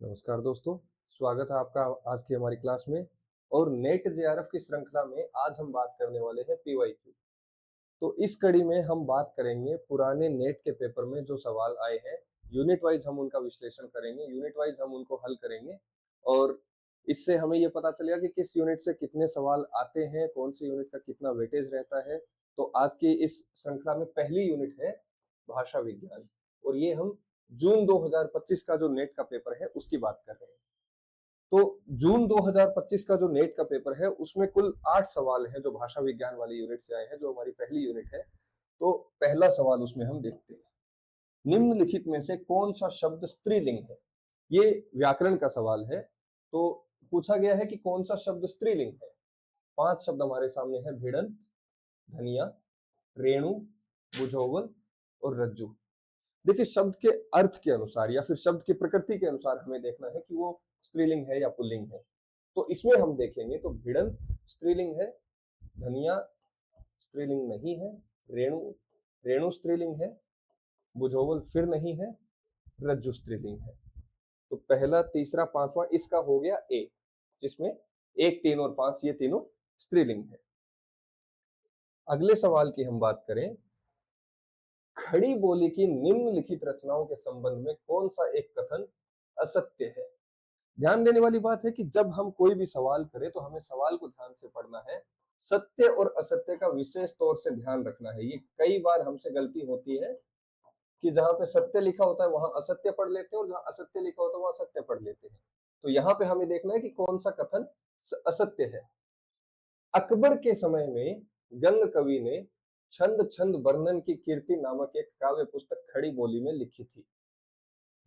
नमस्कार दोस्तों, स्वागत है आपका आज की हमारी क्लास में। और नेट जेआरएफ की श्रृंखला में आज हम बात करने वाले हैं पीवाईक्यू। तो इस कड़ी में हम बात करेंगे पुराने नेट के पेपर में जो सवाल आए हैं। यूनिट वाइज हम उनका विश्लेषण करेंगे, यूनिट वाइज हम उनको हल करेंगे और इससे हमें ये पता चलेगा कि किस यूनिट से कितने सवाल आते हैं, कौन सी यूनिट का कितना वेटेज रहता है। तो आज की इस श्रृंखला में पहली यूनिट है भाषा विज्ञान और ये हम जून 2025 का जो नेट का पेपर है उसकी बात कर रहे हैं। तो जून 2025 का जो नेट का पेपर है उसमें कुल 8 सवाल हैं जो भाषा विज्ञान वाली यूनिट से आए हैं, जो हमारी पहली यूनिट है। तो पहला सवाल उसमें हम देखते हैं, निम्नलिखित में से कौन सा शब्द स्त्रीलिंग है। ये व्याकरण का सवाल है। तो पूछा गया है कि कौन सा शब्द स्त्रीलिंग है। 5 शब्द हमारे सामने है, भिड़ंत, धनिया, रेणु, बुझोवल और रज्जु। देखिए, शब्द के अर्थ के अनुसार या फिर शब्द की प्रकृति के अनुसार हमें देखना है कि वो स्त्रीलिंग है या पुल्लिंग है। तो इसमें हम देखेंगे तो भिड़ंत स्त्रीलिंग है, धनिया स्त्रीलिंग नहीं है, रेणु रेणु स्त्रीलिंग है, बुझोवल फिर नहीं है, रज्जु स्त्रीलिंग है। तो पहला, तीसरा, पांचवा इसका हो गया ए, जिसमें 1, 3 और 5 ये तीनों स्त्रीलिंग है। अगले सवाल की हम बात करें, खड़ी बोली की निम्नलिखित रचनाओं के संबंध में कौन सा एक कथन असत्य है। ध्यान देने वाली बात है कि जब हम कोई भी सवाल करें तो हमें सवाल को ध्यान से पढ़ना है, सत्य और असत्य का विशेष तौर से ध्यान रखना है। ये कई बार हमसे गलती होती है कि जहां पे सत्य लिखा होता है वहां असत्य पढ़ लेते हैं और जहां असत्य लिखा होता है वहां सत्य पढ़ लेते हैं। तो यहाँ पे हमें देखना है कि कौन सा कथन असत्य है। अकबर के समय में गंग कवि ने छंद छंद वर्णन की कीर्ति नामक एक काव्य पुस्तक खड़ी बोली में लिखी थी।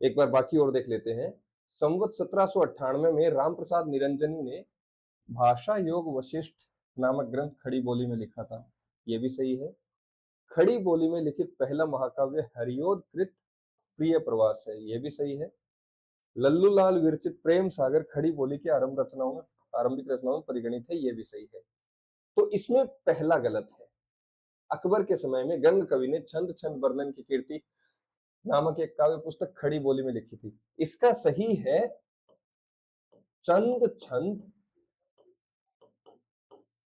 एक बार बाकी और देख लेते हैं। संवत 1798 में रामप्रसाद निरंजनी ने भाषा योग वशिष्ठ नामक ग्रंथ खड़ी बोली में लिखा था। ये भी सही है। खड़ी बोली में लिखित पहला महाकाव्य हरियोध कृत प्रिय प्रवास है। ये भी सही है। लल्लूलाल विरचित प्रेम सागर खड़ी बोली के आरंभिक रचनाओं में परिगणित है। ये भी सही है। तो इसमें पहला गलत है। अकबर के समय में गंग कवि ने छंद छंद वर्णन की कीर्ति नामक एक काव्य पुस्तक खड़ी बोली में लिखी थी। इसका सही है चंद छंद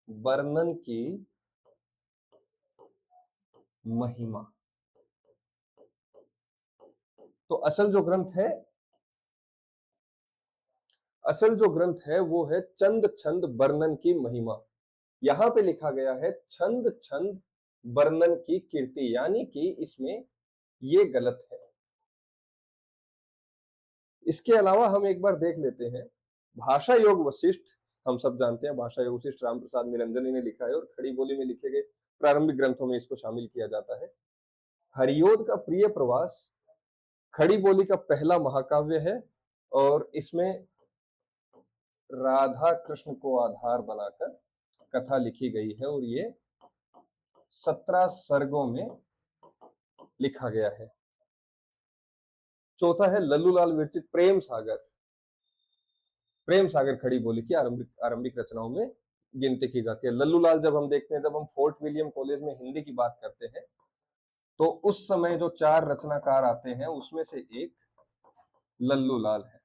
वर्णन की महिमा। तो असल जो ग्रंथ है वो है चंद छंद वर्णन की महिमा। यहां पे लिखा गया है छंद छंद वर्णन की कीर्ति, यानी कि इसमें ये गलत है। इसके अलावा हम एक बार देख लेते हैं, भाषा योग वशिष्ठ हम सब जानते हैं, भाषा योग वशिष्ठ रामप्रसाद निरंजनी ने लिखा है और खड़ी बोली में लिखे गए प्रारंभिक ग्रंथों में इसको शामिल किया जाता है। हरियोध का प्रिय प्रवास खड़ी बोली का पहला महाकाव्य है और इसमें राधा कृष्ण को आधार बनाकर कथा लिखी गई है और ये 17 सर्गों में लिखा गया है। चौथा है लल्लूलाल विरचित प्रेम सागर खड़ी बोली की आरंभिक रचनाओं में गिनती की जाती है। लल्लूलाल जब हम देखते हैं, जब हम फोर्ट विलियम कॉलेज में हिंदी की बात करते हैं तो उस समय जो 4 रचनाकार आते हैं उसमें से एक लल्लूलाल है।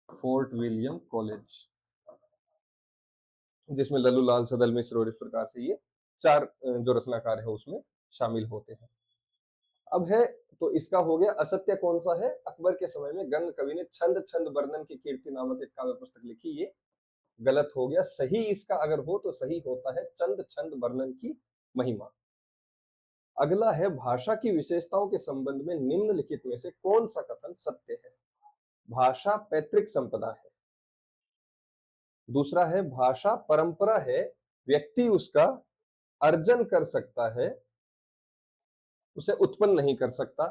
फोर्ट विलियम कॉलेज, जिसमें लल्लूलाल, सदल मिश्र और इस प्रकार से ये 4 जो रचनाकार है उसमें शामिल होते हैं। अब है तो इसका हो गया असत्य कौन सा है। अकबर के समय में गंग कवि ने छंद छंद वर्णन की कीर्ति नामक एक काव्य पुस्तक लिखी, ये गलत हो गया। सही इसका अगर हो तो सही होता है चंद छंद वर्णन की महिमा। अगला है भाषा की विशेषताओं के संबंध में निम्नलिखित में से कौन सा कथन सत्य है। भाषा पैतृक संपदा है। दूसरा है भाषा परंपरा है, व्यक्ति उसका अर्जन कर सकता है, उसे उत्पन्न नहीं कर सकता।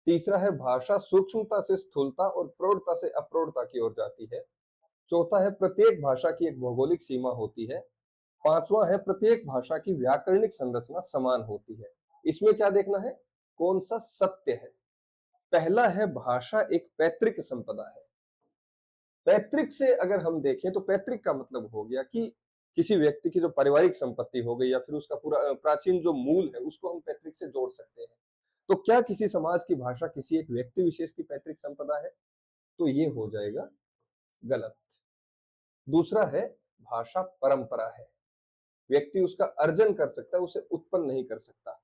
तीसरा है भाषा सूक्ष्मता से स्थूलता और प्रौढ़ता से अप्रौढ़ता की ओर जाती है। चौथा है प्रत्येक भाषा की एक भौगोलिक सीमा होती है। पांचवा है प्रत्येक भाषा की व्याकरणिक संरचना समान होती है। इसमें क्या देखना है, कौन सा सत्य है। पहला है भाषा एक पैतृक संपदा है। पैतृक से अगर हम देखें तो पैतृक का मतलब हो गया कि किसी व्यक्ति की जो पारिवारिक संपत्ति हो गई या फिर उसका पूरा प्राचीन जो मूल है उसको हम पैतृक से जोड़ सकते हैं। तो क्या किसी समाज की भाषा किसी एक व्यक्ति विशेष की पैतृक संपदा है? तो ये हो जाएगा गलत। दूसरा है भाषा परंपरा है, व्यक्ति उसका अर्जन कर सकता है, उसे उत्पन्न नहीं कर सकता।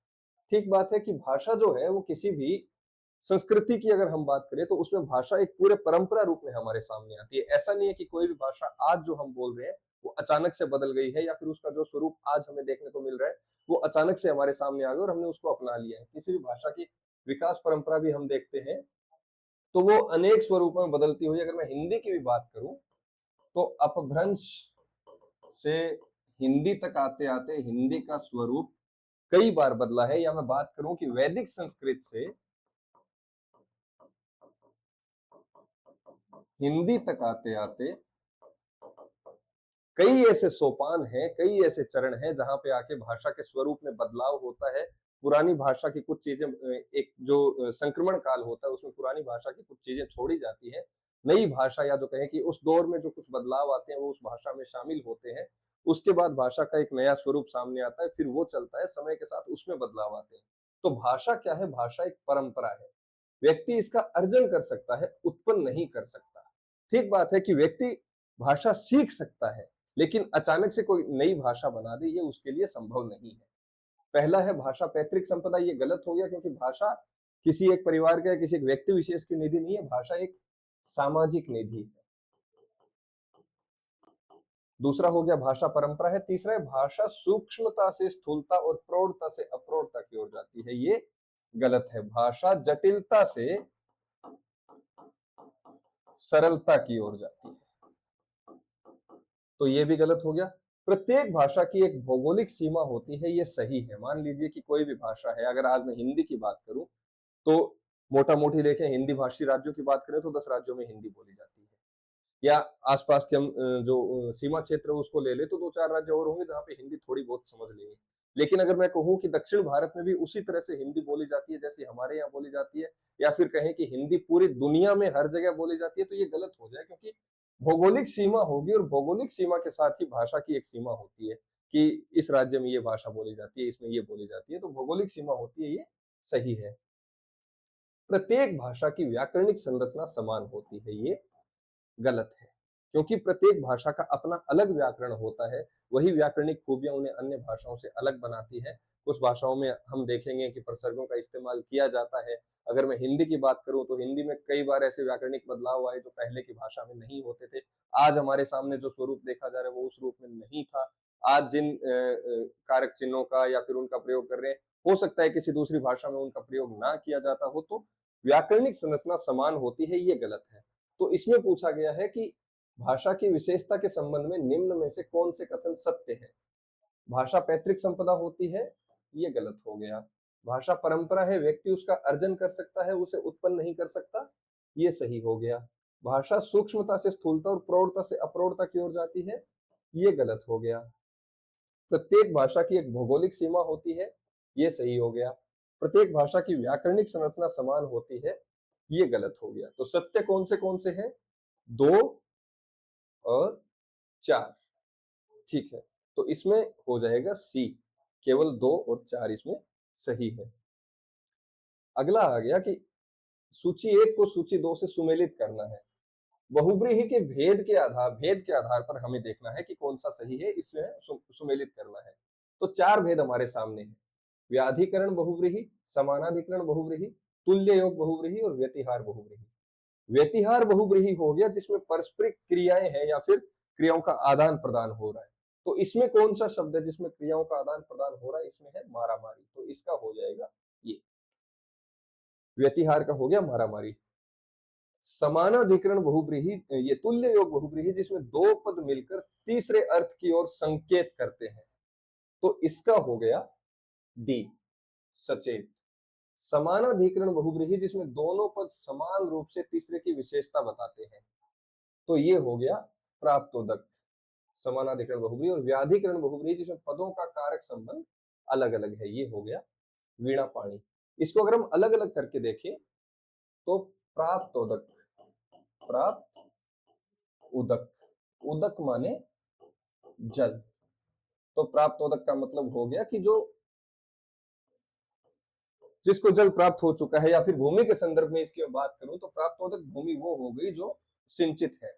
ठीक बात है कि भाषा जो है वो किसी भी संस्कृति की अगर हम बात करें तो उसमें भाषा एक पूरे परंपरा रूप में हमारे सामने आती है। ऐसा नहीं है कि कोई भी भाषा आज जो हम बोल रहे हैं वो अचानक से बदल गई है या फिर उसका जो स्वरूप आज हमें देखने को मिल रहा है वो अचानक से हमारे सामने आ गया और हमने उसको अपना लिया है। किसी भी भाषा की विकास परंपरा भी हम देखते हैं तो वो अनेक स्वरूपों में बदलती हुई। अगर मैं हिंदी की भी बात करूं तो अपभ्रंश से हिंदी तक आते आते हिंदी का स्वरूप कई बार बदला है। या मैं बात करूं कि वैदिक संस्कृत से हिंदी तक आते आते कई ऐसे सोपान हैं, कई ऐसे चरण हैं जहां पे आके भाषा के स्वरूप में बदलाव होता है। पुरानी भाषा की कुछ चीजें एक जो संक्रमण काल होता है उसमें पुरानी भाषा की कुछ चीजें छोड़ी जाती है। नई भाषा या जो कहें कि उस दौर में जो कुछ बदलाव आते हैं वो उस भाषा में शामिल होते हैं। उसके बाद भाषा का एक नया स्वरूप सामने आता है, फिर वो चलता है, समय के साथ उसमें बदलाव आते हैं। तो भाषा क्या है? भाषा एक परंपरा है। व्यक्ति इसका अर्जन कर सकता है, उत्पन्न नहीं कर सकता। ठीक बात है कि व्यक्ति भाषा सीख सकता है, लेकिन अचानक से कोई नई भाषा बना दे ये उसके लिए संभव नहीं है। पहला है भाषा पैतृक संपदा, ये गलत हो गया क्योंकि भाषा किसी एक परिवार का या किसी एक व्यक्ति विशेष की निधि नहीं है, भाषा एक सामाजिक निधि है। दूसरा हो गया भाषा परंपरा है। तीसरा है भाषा सूक्ष्मता से स्थूलता और प्रौढ़ता से अप्रौढ़ता की ओर जाती है, ये गलत है। भाषा जटिलता से सरलता की ओर जाती है, तो ये भी गलत हो गया। प्रत्येक भाषा की एक भौगोलिक सीमा होती है, ये सही है। मान लीजिए कि कोई भी भाषा है, अगर आज मैं हिंदी की बात करूं तो मोटा मोटी देखें, हिंदी भाषी राज्यों की बात करें तो 10 राज्यों में हिंदी बोली जाती है। या आसपास के हम जो सीमा क्षेत्र है उसको ले ले तो 2-4 राज्य और होंगे जहां पे हिंदी थोड़ी बहुत समझ लेंगे। लेकिन अगर मैं कहूं कि दक्षिण भारत में भी उसी तरह से हिंदी बोली जाती है जैसे हमारे यहाँ बोली जाती है, या फिर कहें कि हिंदी पूरी दुनिया में हर जगह बोली जाती है, तो ये गलत हो जाए। क्योंकि भौगोलिक सीमा होगी और भौगोलिक सीमा के साथ ही भाषा की एक सीमा होती है कि इस राज्य में ये भाषा बोली जाती है, इसमें ये बोली जाती है, तो भौगोलिक सीमा होती है, ये सही है। प्रत्येक भाषा की व्याकरणिक संरचना समान होती है, ये गलत है। क्योंकि प्रत्येक भाषा का अपना अलग व्याकरण होता है, वही व्याकरणिक खूबियां उन्हें अन्य भाषाओं से अलग बनाती है। कुछ भाषाओं में हम देखेंगे कि प्रसर्गों का इस्तेमाल किया जाता है। अगर मैं हिंदी की बात करूं तो हिंदी में कई बार ऐसे व्याकरणिक बदलाव आए जो पहले की भाषा में नहीं होते थे। आज हमारे सामने जो स्वरूप देखा जा रहा है वो उस रूप में नहीं था। आज जिन कारक चिन्हों का या फिर उनका प्रयोग कर रहे हैं, हो सकता है किसी दूसरी भाषा में उनका प्रयोग ना किया जाता हो, तो व्याकरणिक संरचना समान होती है, ये गलत है। तो इसमें पूछा गया है कि भाषा की विशेषता के संबंध में निम्न में से कौन से कथन सत्य है? भाषा पैतृक संपदा होती है, ये गलत हो गया। भाषा परंपरा है, व्यक्ति उसका अर्जन कर सकता है, उसे उत्पन्न नहीं कर सकता, ये सही हो गया। भाषा सूक्ष्मता से स्थूलता और प्रौढ़ता से अप्रौढ़ता की ओर जाती है, ये गलत हो गया। प्रत्येक भाषा की एक भौगोलिक सीमा होती है, ये सही हो गया। प्रत्येक भाषा की व्याकरणिक संरचना समान होती है, ये गलत हो गया। तो सत्य कौन से हैं? 2 और 4। ठीक है, तो इसमें हो जाएगा सी, केवल 2 और 4 इसमें सही है। अगला आ गया कि सूची 1 को सूची 2 से सुमेलित करना है। बहुब्रीहि के भेद के आधार पर हमें देखना है कि कौन सा सही है, इसमें सुमेलित करना है। तो 4 भेद हमारे सामने हैं। व्याधिकरण बहुव्रीहि, समानाधिकरण बहुव्रीहि, तुल्य योग बहुव्रीहि और व्यतिहार बहुव्रीहि। व्यतिहार बहुव्रीहि हो गया जिसमें परस्परिक क्रियाएं हैं या फिर क्रियाओं का आदान प्रदान हो रहा है। तो इसमें कौन सा शब्द है जिसमें क्रियाओं का आदान प्रदान हो रहा है? इसमें है मारामारी, तो इसका हो जाएगा ये। व्यतिहार का हो गया मारामारी। समानाधिकरण बहुव्रीहि, ये तुल्य योग बहुव्रीहि जिसमें 2 पद मिलकर तीसरे अर्थ की ओर संकेत करते हैं, तो इसका हो गया डी, सचेत। समानाधिकरण बहुव्रीहि जिसमें दोनों पद समान रूप से तीसरे की विशेषता बताते हैं, तो ये हो गया प्राप्तोदक। समानाधिकरण बहुव्रीहि और व्याधिकरण बहुव्रीहि जिसमें पदों का कारक संबंध अलग अलग है, ये हो गया वीणा पाणी। इसको अगर हम अलग अलग करके देखें तो प्राप्तोदक, प्राप्त उदक, उदक माने जल। तो प्राप्तोदक का मतलब हो गया कि जो जिसको जल प्राप्त हो चुका है, या फिर भूमि के संदर्भ में इसकी बात करूं तो प्राप्तोदक भूमि वो हो गई जो सिंचित है।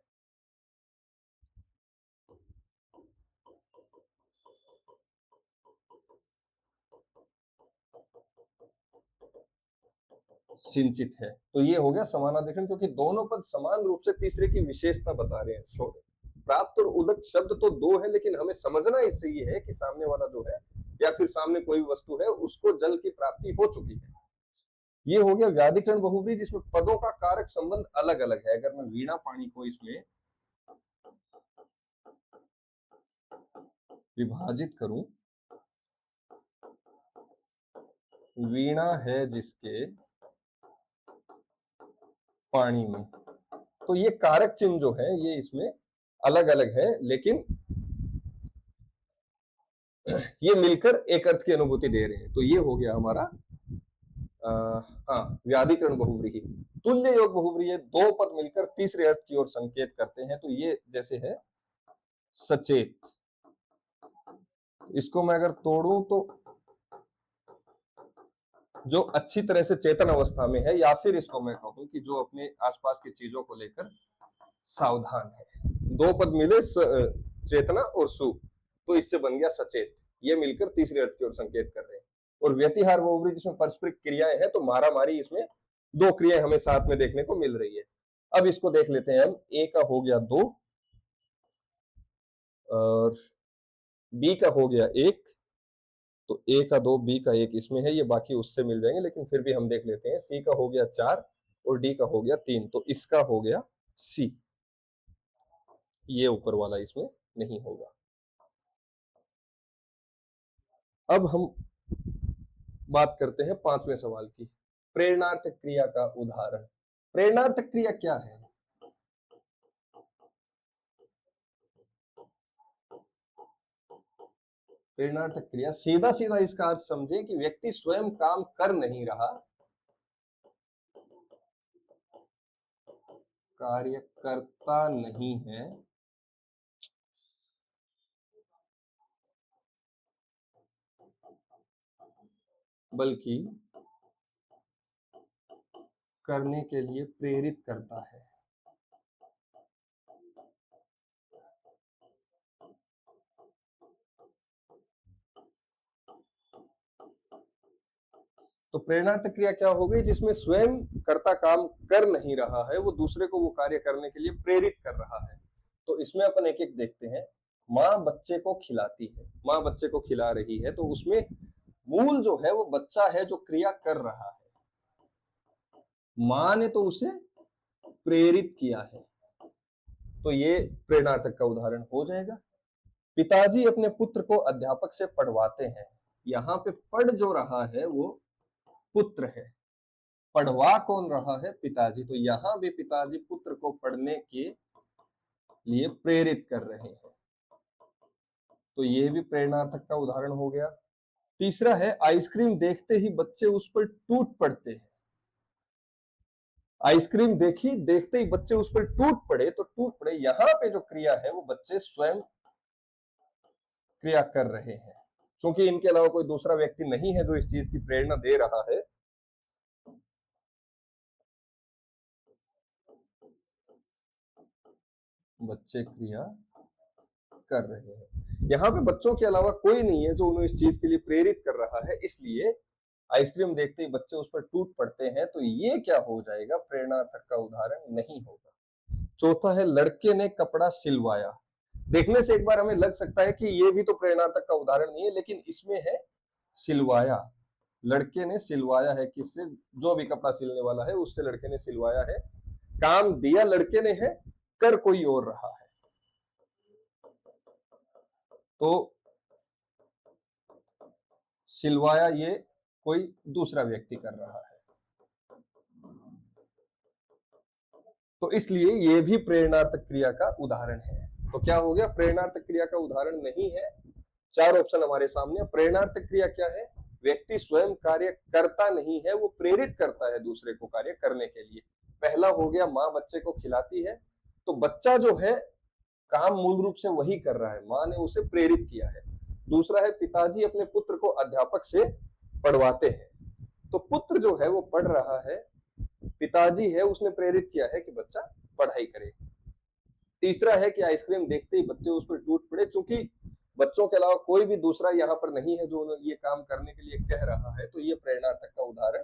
सिंचित है, तो ये हो गया समानाधिकरण, क्योंकि दोनों पद समान रूप से तीसरे की विशेषता बता रहे हैं। प्राप्त और उदक शब्द तो दो है, लेकिन हमें समझना इससे ये है कि सामने वाला जो है या फिर सामने कोई वस्तु है उसको जल की प्राप्ति हो चुकी है। ये हो गया व्याधिकरण बहुव्रीहि, जिसमें पदों का कारक संबंध अलग अलग है। अगर मैं वीणा पानी को इसमें विभाजित करूं, वीणा है जिसके पानी में, तो ये कारक चिन्ह जो है ये इसमें अलग अलग है, लेकिन ये मिलकर एक अर्थ की अनुभूति दे रहे हैं। तो ये हो गया हमारा व्याधिकरण बहुव्रीहि। तुल्य योग बहुव्रीहि, दो पद मिलकर तीसरे अर्थ की ओर संकेत करते हैं। तो ये जैसे है सचेत, इसको मैं अगर तोड़ूं तो जो अच्छी तरह से चेतन अवस्था में है, या फिर इसको मैं कहूं कि जो अपने आसपास की चीजों को लेकर सावधान है। दो पद मिले चेतना और सु, तो इससे बन गया सचेत। ये मिलकर तीसरे अर्थ की ओर संकेत कर रहे हैं। और व्यतिहार बहुव्रीहि जिसमें परस्परिक क्रियाएं हैं, तो मारा मारी इसमें दो क्रियाएं हमें साथ में देखने को मिल रही है। अब इसको देख लेते हैं हम। ए का हो गया 2 और बी का हो गया 1, तो ए का 2 बी का 1 इसमें है, ये बाकी उससे मिल जाएंगे, लेकिन फिर भी हम देख लेते हैं। सी का हो गया 4 और डी का हो गया 3, तो इसका हो गया सी, ये ऊपर वाला इसमें नहीं होगा। अब हम बात करते हैं 5वें सवाल की, प्रेरणार्थक क्रिया का उदाहरण। प्रेरणार्थक क्रिया क्या है? प्रेरणार्थक क्रिया सीधा सीधा इसका अर्थ समझे कि व्यक्ति स्वयं काम कर नहीं रहा, कार्य करता नहीं है, बल्कि करने के लिए प्रेरित करता है। तो प्रेरणार्थक क्रिया क्या हो गई? जिसमें स्वयं कर्ता काम कर नहीं रहा है, वो दूसरे को वो कार्य करने के लिए प्रेरित कर रहा है। तो इसमें अपन एक एक देखते हैं। माँ बच्चे को खिलाती है, माँ बच्चे को खिला रही है, तो उसमें मूल जो है वो बच्चा है जो क्रिया कर रहा है। माँ ने तो उसे प्रेरित किया है, तो ये प्रेरणार्थक का उदाहरण हो जाएगा। पिताजी अपने पुत्र को अध्यापक से पढ़वाते हैं, यहाँ पे पढ़ जो रहा है वो पुत्र है, पढ़वा कौन रहा है? पिताजी। तो यहां भी पिताजी पुत्र को पढ़ने के लिए प्रेरित कर रहे हैं, तो ये भी प्रेरणार्थक का उदाहरण हो गया। तीसरा है, आइसक्रीम देखते ही बच्चे उस पर टूट पड़ते हैं। आइसक्रीम देखी, देखते ही बच्चे उस पर टूट पड़े, तो टूट पड़े यहां पे जो क्रिया है वो बच्चे स्वयं क्रिया कर रहे हैं, क्योंकि इनके अलावा कोई दूसरा व्यक्ति नहीं है जो इस चीज की प्रेरणा दे रहा है। बच्चे क्रिया कर रहे हैं, यहाँ पे बच्चों के अलावा कोई नहीं है जो उन्हें इस चीज के लिए प्रेरित कर रहा है, इसलिए आइसक्रीम देखते ही बच्चे उस पर टूट पड़ते हैं, तो ये क्या हो जाएगा? प्रेरणार्थक का उदाहरण नहीं होगा। चौथा है, लड़के ने कपड़ा सिलवाया। देखने से एक बार हमें लग सकता है कि ये भी तो प्रेरणार्थक का उदाहरण नहीं है, लेकिन इसमें है सिलवाया। लड़के ने सिलवाया है किससे? जो भी कपड़ा सिलने वाला है उससे लड़के ने सिलवाया है। काम दिया लड़के ने है, कर कोई और रहा है, तो सिलवाया ये कोई दूसरा व्यक्ति कर रहा है, तो इसलिए ये भी प्रेरणार्थक क्रिया का उदाहरण है। तो क्या हो गया? प्रेरणार्थक क्रिया का उदाहरण नहीं है। 4 ऑप्शन हमारे सामने। प्रेरणार्थक क्रिया क्या है? व्यक्ति स्वयं कार्य करता नहीं है, वो प्रेरित करता है दूसरे को कार्य करने के लिए। पहला हो गया, माँ बच्चे को खिलाती है, तो बच्चा जो है काम मूल रूप से वही कर रहा है, माँ ने उसे प्रेरित किया है। दूसरा है, पिताजी अपने पुत्र को अध्यापक से पढ़वाते हैं, तो पुत्र जो है वो पढ़ रहा है, पिताजी है उसने प्रेरित किया है कि बच्चा पढ़ाई करे। तीसरा है कि आइसक्रीम देखते ही बच्चे उस पर टूट पड़े, चूंकि बच्चों के अलावा कोई भी दूसरा यहाँ पर नहीं है जो ये काम करने के लिए कह रहा है, तो ये प्रेरणार्थक का उदाहरण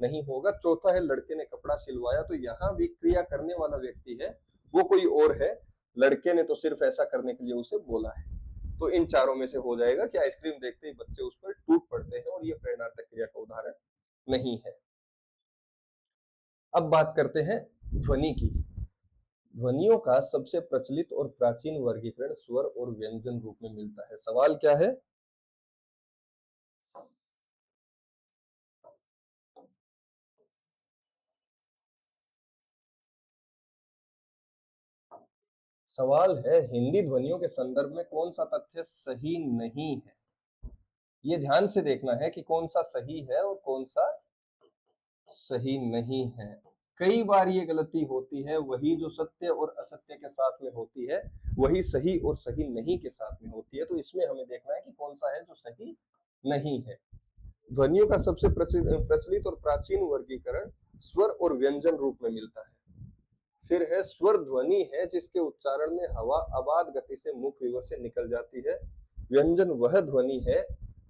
नहीं होगा। चौथा है लड़के ने कपड़ा सिलवाया, तो यहाँ भी क्रिया करने वाला व्यक्ति है वो कोई और है, लड़के ने तो सिर्फ ऐसा करने के लिए उसे बोला है। तो इन चारों में से हो जाएगा कि आइसक्रीम देखते ही बच्चे उस पर टूट पड़ते हैं, और ये प्रेरणार्थक क्रिया का उदाहरण नहीं है। अब बात करते हैं ध्वनि की। ध्वनियों का सबसे प्रचलित और प्राचीन वर्गीकरण स्वर और व्यंजन रूप में मिलता है। सवाल क्या है? सवाल है हिंदी ध्वनियों के संदर्भ में कौन सा तथ्य सही नहीं है। ये ध्यान से देखना है कि कौन सा सही है और कौन सा सही नहीं है। कई बार ये गलती होती है, वही जो सत्य और असत्य के साथ में होती है वही सही और सही नहीं के साथ में होती है। तो इसमें हमें देखना है कि कौन सा है जो सही नहीं है। ध्वनियों का सबसे प्रचलित और प्राचीन वर्गीकरण स्वर और व्यंजन रूप में मिलता है। फिर है स्वर ध्वनि है जिसके उच्चारण में हवा अबाध गति से मुख विवर से निकल जाती है। व्यंजन वह ध्वनि है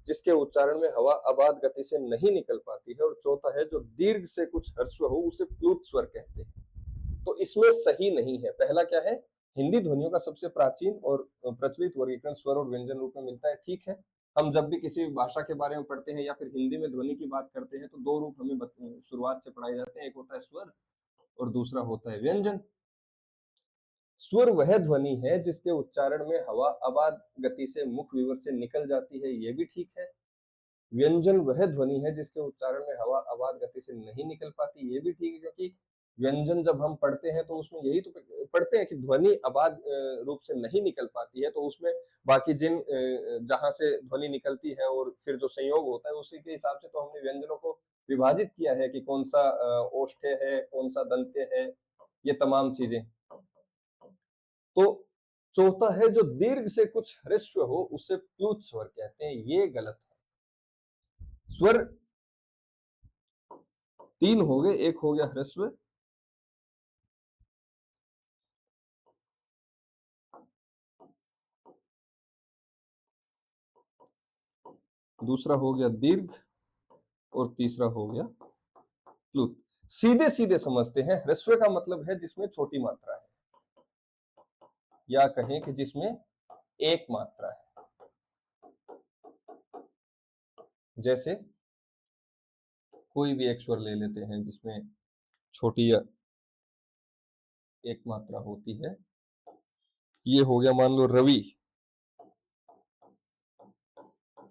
जिसके उच्चारण में हवा अबाध गति से नहीं निकल पाती है। और चौथा है जो दीर्घ से कुछ ह्रस्व हो उसे प्लुत स्वर कहते हैं। तो इसमें सही नहीं है। पहला क्या है? हिंदी ध्वनियों का सबसे प्राचीन और प्रचलित वर्गीकरण स्वर और व्यंजन रूप में मिलता है। ठीक है, हम जब भी किसी भाषा के बारे में पढ़ते हैं या फिर हिंदी में ध्वनि की बात करते हैं तो दो रूप हमें शुरुआत से पढ़ाए जाते हैं, एक होता है स्वर और दूसरा होता है व्यंजन। स्वर वह ध्वनि है जिसके उच्चारण में हवा अबाध गति से मुख विवर से निकल जाती है, ये भी ठीक है। व्यंजन वह ध्वनि है जिसके उच्चारण में हवा अबाध गति से नहीं निकल पाती, ये भी ठीक है, क्योंकि व्यंजन जब हम पढ़ते हैं तो उसमें यही तो पढ़ते हैं कि ध्वनि अबाध रूप से नहीं निकल पाती है, तो उसमें बाकी जिन जहां से ध्वनि निकलती है और फिर जो संयोग होता है उसी के हिसाब से तो हमने व्यंजनों को विभाजित किया है कि कौन सा ओष्ठ्य है, कौन सा दंत्य है, ये तमाम चीजें। तो चौथा है जो दीर्घ से कुछ ह्रस्व हो उसे प्लुत स्वर कहते हैं, ये गलत है। स्वर तीन हो गए, एक हो गया ह्रस्व, दूसरा हो गया दीर्घ और तीसरा हो गया प्लुत। सीधे सीधे समझते हैं, ह्रस्व का मतलब है जिसमें छोटी मात्रा है, या कहें कि जिसमें एक मात्रा है। जैसे कोई भी एक स्वर ले लेते हैं जिसमें छोटी या एक मात्रा होती है। ये हो गया मान लो रवि,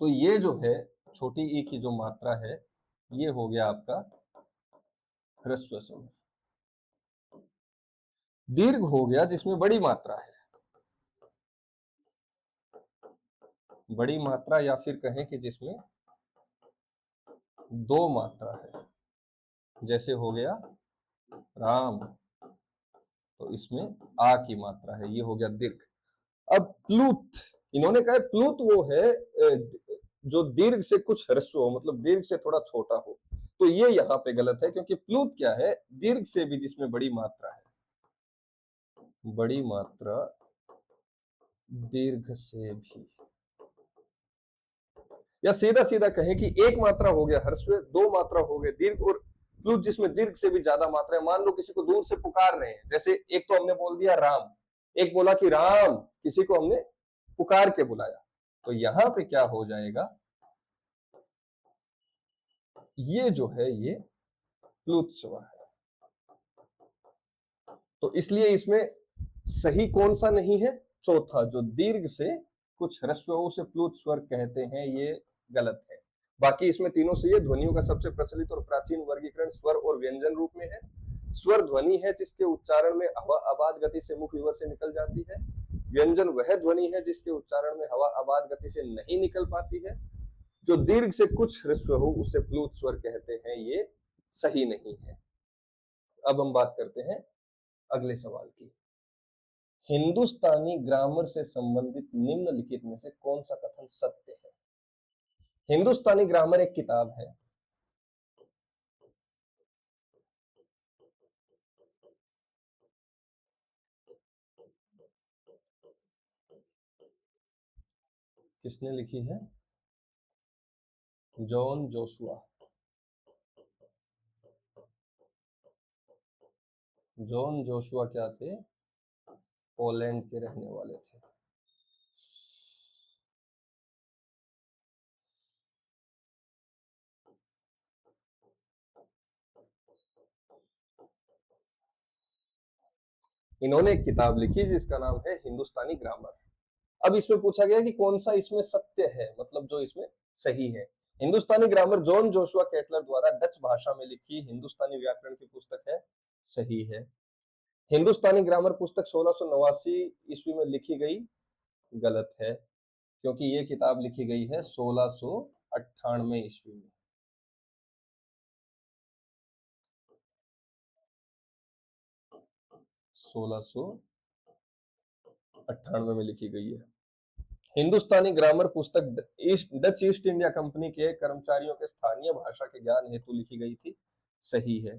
तो ये जो है छोटी ई की जो मात्रा है ये हो गया आपका ह्रस्व स्वर। दीर्घ हो गया जिसमें बड़ी मात्रा है, बड़ी मात्रा, या फिर कहें कि जिसमें दो मात्रा है। जैसे हो गया राम, तो इसमें आ की मात्रा है, ये हो गया दीर्घ। अब प्लुत, इन्होंने कहा प्लुत वो है जो दीर्घ से कुछ ह्रस्व हो, मतलब दीर्घ से थोड़ा छोटा हो। तो ये यहाँ पे गलत है, क्योंकि प्लुत क्या है? दीर्घ से भी जिसमें बड़ी मात्रा है, बड़ी मात्रा दीर्घ से भी, या सीधा सीधा कहें कि एक मात्रा हो गया ह्रस्व, दो मात्रा हो गए दीर्घ, और प्लुत जिसमें दीर्घ से भी ज्यादा मात्रा है। मान लो किसी को दूर से पुकार रहे हैं, जैसे एक तो हमने बोल दिया राम, एक बोला कि राम, किसी को हमने पुकार के बुलाया, तो यहां पे क्या हो जाएगा? ये जो है ये प्लुत स्वर है। तो इसलिए इसमें सही कौन सा नहीं है? चौथा, जो दीर्घ से कुछ ह्रस्व हो उसे प्लुत स्वर कहते हैं, ये गलत है। बाकी इसमें तीनों से ये ध्वनियों का सबसे प्रचलित और प्राचीन वर्गीकरण स्वर और व्यंजन रूप में है। स्वर ध्वनि है जिसके उच्चारण में हवा अबाध गति से मुख विवर से निकल जाती है। व्यंजन वह ध्वनि है जिसके उच्चारण में हवा अबाध गति से नहीं निकल पाती है। जो दीर्घ से कुछ ह्रस्व हो उसे प्लुत स्वर कहते हैं, ये सही नहीं है। अब हम बात करते हैं अगले सवाल की। हिंदुस्तानी ग्रामर से संबंधित निम्नलिखित में से कौन सा कथन सत्य है? हिंदुस्तानी ग्रामर एक किताब है किसने लिखी है? John Joshua. जॉन जोशुआ क्या थे? पोलैंड के रहने वाले थे। इन्होंने एक किताब लिखी जिसका नाम है हिंदुस्तानी ग्रामर। अब इसमें पूछा गया कि कौन सा इसमें सत्य है, मतलब जो इसमें सही है। हिंदुस्तानी ग्रामर जॉन जोशुआ केटलर द्वारा डच भाषा में लिखी हिंदुस्तानी व्याकरण की पुस्तक है, सही है। हिंदुस्तानी ग्रामर पुस्तक 1689 ईस्वी में लिखी गई, गलत है, क्योंकि ये किताब लिखी गई है 1698 ईस्वी में। सोलह सो 98 में लिखी गई है। हिंदुस्तानी ग्रामर पुस्तक डच ईस्ट इंडिया कंपनी के कर्मचारियों के स्थानीय भाषा के ज्ञान हेतु लिखी गई थी, सही है।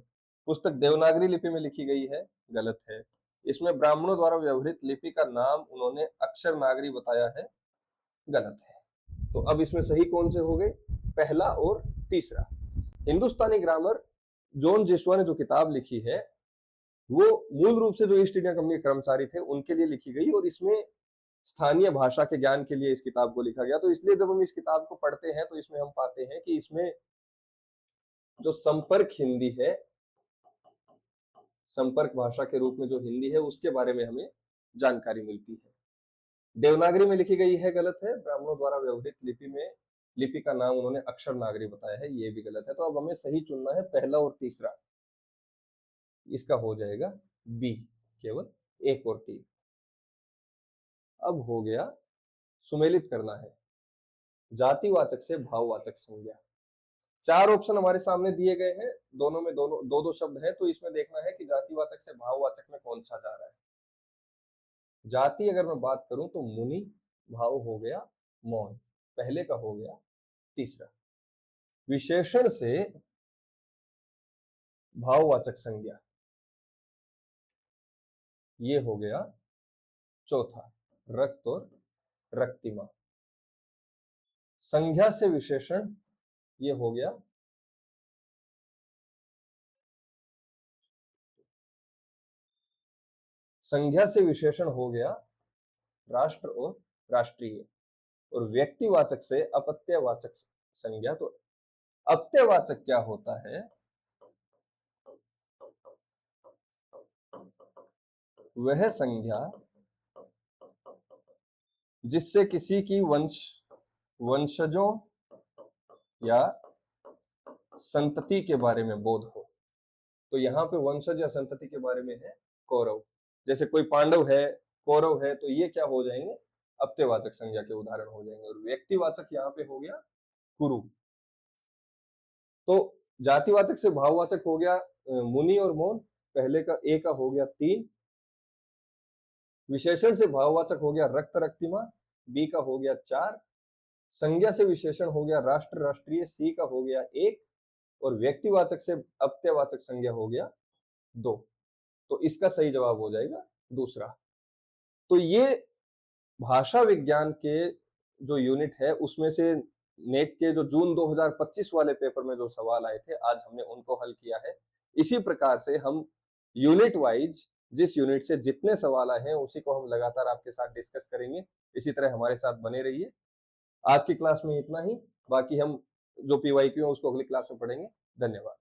पुस्तक देवनागरी लिपि में लिखी गई है, गलत है। इसमें ब्राह्मणों द्वारा व्यवहृत लिपि का नाम उन्होंने अक्षर नागरी बताया है, गलत है। तो अब इसमें सही कौन से हो गए? पहला और तीसरा। हिंदुस्तानी ग्रामर जॉन जोशुआ ने जो किताब लिखी है वो मूल रूप से जो ईस्ट इंडिया कंपनी के कर्मचारी थे उनके लिए लिखी गई, और इसमें स्थानीय भाषा के ज्ञान के लिए इस किताब को लिखा गया। तो इसलिए जब हम इस किताब को पढ़ते हैं तो इसमें हम पाते हैं कि इसमें जो संपर्क हिंदी है, संपर्क भाषा के रूप में जो हिंदी है उसके बारे में हमें जानकारी मिलती है। देवनागरी में लिखी गई है, गलत है। ब्राह्मणों द्वारा व्यवहृत लिपि का नाम उन्होंने अक्षर नागरी बताया है, ये भी गलत है। तो अब हमें सही चुनना है पहला और तीसरा। इसका हो जाएगा बी, केवल 1 और 3। अब हो गया सुमेलित करना है जातिवाचक से भाववाचक संज्ञा। 4 ऑप्शन हमारे सामने दिए गए हैं, दोनों में दो दो शब्द है, तो इसमें देखना है कि जातिवाचक से भाववाचक में कौन सा जा रहा है। जाति अगर मैं बात करूं तो मुनि, भाव हो गया मौन, पहले का हो गया तीसरा। विशेषण से भाववाचक संज्ञा, ये हो गया चौथा, रक्त और रक्तिमा। संज्ञा से विशेषण, ये हो गया संज्ञा से विशेषण हो गया राष्ट्र और राष्ट्रीय, और व्यक्तिवाचक से अपत्यवाचक संज्ञा। तो अपत्यवाचक क्या होता है? वह संज्ञा जिससे किसी की वंशजों या संतति के बारे में बोध हो। तो यहाँ पे वंशज या संतति के बारे में है कौरव। जैसे कोई पांडव है, कौरव है, तो ये क्या हो जाएंगे? अपत्यवाचक संज्ञा के उदाहरण हो जाएंगे। और व्यक्तिवाचक यहाँ पे हो गया कुरु। तो जातिवाचक से भाववाचक हो गया मुनि और मौन, पहले का ए का हो गया 3। विशेषण से भाववाचक हो गया रक्त रक्तिमा, बी का हो गया 4। संज्ञा से विशेषण हो गया राष्ट्र राष्ट्रीय, सी का हो गया 1। और व्यक्तिवाचक से अपत्यवाचक संज्ञा हो गया 2। तो इसका सही जवाब हो जाएगा दूसरा। तो ये भाषा विज्ञान के जो यूनिट है उसमें से नेट के जो जून 2025 वाले पेपर में जो सवाल आए थे, आज हमने उनको हल किया है। इसी प्रकार से हम यूनिट वाइज जिस यूनिट से जितने सवाल आए हैं उसी को हम लगातार आपके साथ डिस्कस करेंगे। इसी तरह हमारे साथ बने रहिए। आज की क्लास में इतना ही, बाकी हम जो PYQ है उसको अगली क्लास में पढ़ेंगे। धन्यवाद।